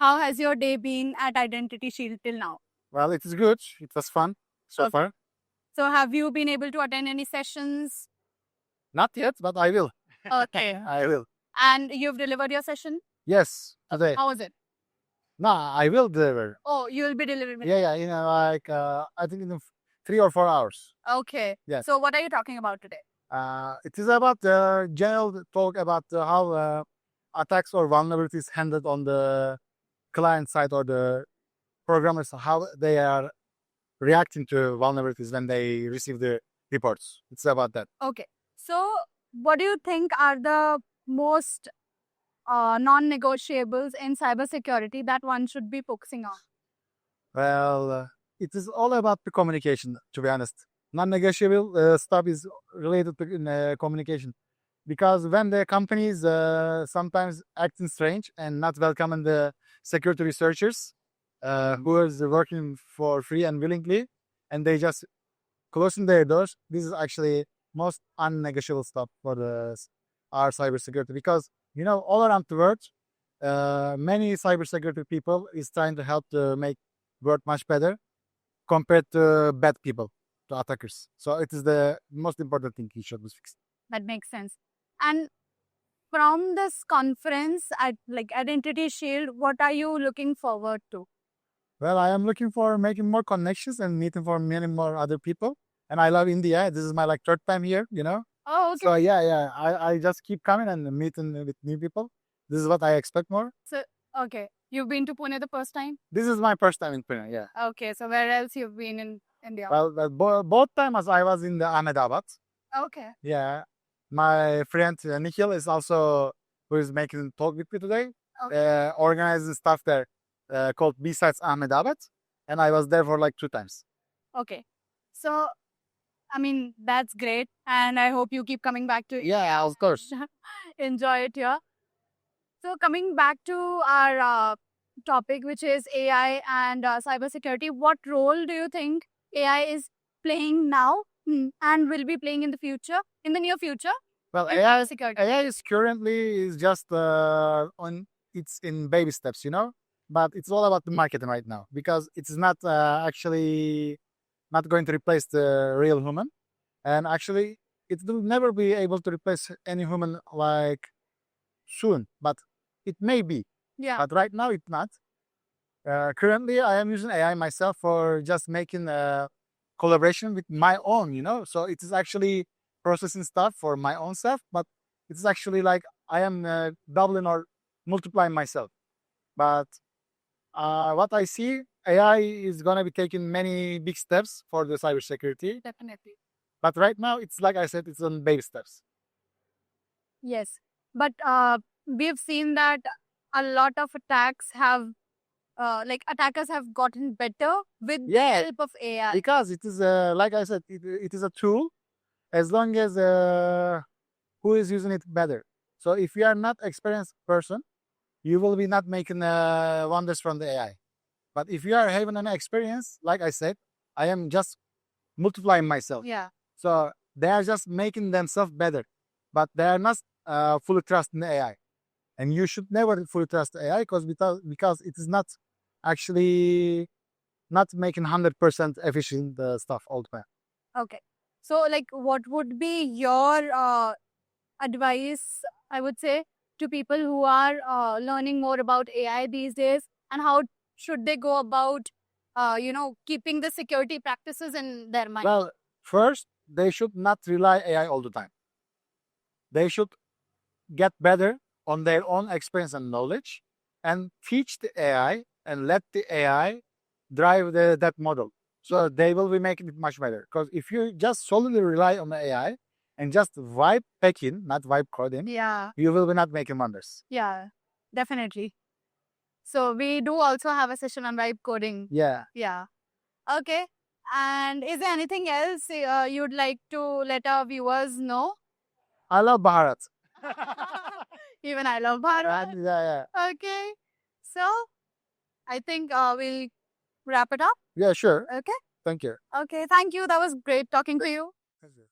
How has your day been at IdentityShield till now? Well, it is good. It was fun so Okay. far. So have you been able to attend any sessions? Not yet, but I will. Okay. I will. And you've delivered your session? Yes, today. How was it? No, I will deliver. Oh, you'll be delivering it. Yeah, like I think in 3 or 4 hours. Okay. Yes. So what are you talking about today? It is about the general talk about how attacks or vulnerabilities handled on the client side or the programmers, how they are reacting to vulnerabilities when they receive the reports. It's about that. Okay. So what do you think are the most non-negotiables in cybersecurity that one should be focusing on? Well, it is all about the communication, to be honest. Non-negotiable stuff is related to communication. Because when the companies sometimes acting strange and not welcoming the security researchers who is working for free and willingly, and they just closing their doors, this is actually most unnegotiable stuff for our cybersecurity. Because all around the world, many cybersecurity people is trying to help to make world much better compared to bad people, to attackers. So it is the most important thing he should be fixed. That makes sense. And from this conference at like IdentityShield, what are you looking forward to? Well, I am looking for making more connections and meeting for many more other people. And I love India. This is my like third time here, Oh, okay. So yeah, I just keep coming and meeting with new people. This is what I expect more. So, okay. You've been to Pune the first time? This is my first time in Pune, yeah. Okay. So where else you've been in India? Well, both times I was in the Ahmedabad. Okay. Yeah. My friend Nikhil is also who is making talk with me today. Okay. Organizing stuff there called B-Sides Ahmedabad. And I was there for like 2 times. Okay. So, I mean, that's great. And I hope you keep coming back to Yeah, of course. enjoy it here. So, coming back to our topic, which is AI and cybersecurity, what role do you think AI is playing now and will be playing in the future, in the near future? Well, in AI cybersecurity? is currently is just it's in baby steps, but it's all about the marketing right now because it's not actually not going to replace the real human, and actually it will never be able to replace any human like soon, but it may be. Yeah. But right now it's not. Currently, I am using AI myself for just making a collaboration with my own, so it is actually processing stuff for my own self, but it's actually like I am doubling or multiplying myself. But what I see, AI is going to be taking many big steps for the cybersecurity. Definitely. But right now, it's like I said, it's on baby steps. Yes. But we've seen that a lot of attacks have, attackers have gotten better with the help of AI. Because it is, like I said, it is a tool as long as who is using it better. So if you are not experienced person, you will be not making wonders from the AI. But if you are having an experience, like I said, I am just multiplying myself. Yeah. So they are just making themselves better, but they are not fully trusting the AI. And you should never fully trust the AI because it is not actually not making 100% efficient stuff all the time. Okay. So, like, what would be your advice, I would say, to people who are learning more about AI these days, and how should they go about, keeping the security practices in their mind? Well, first, they should not rely AI all the time. They should get better on their own experience and knowledge and teach the AI and let the AI drive that model. So they will be making it much better. Because if you just solely rely on the AI and just vibe packing, not vibe coding, Yeah. you will be not making wonders. Yeah, definitely. So we do also have a session on vibe coding. Yeah. Yeah. Okay. And is there anything else you'd like to let our viewers know? I love Bharat. Even I love Bharat. Yeah. Okay. So I think we'll wrap it up. Yeah, sure. Okay. Thank you. Okay. Thank you. That was great talking to you. Thank you.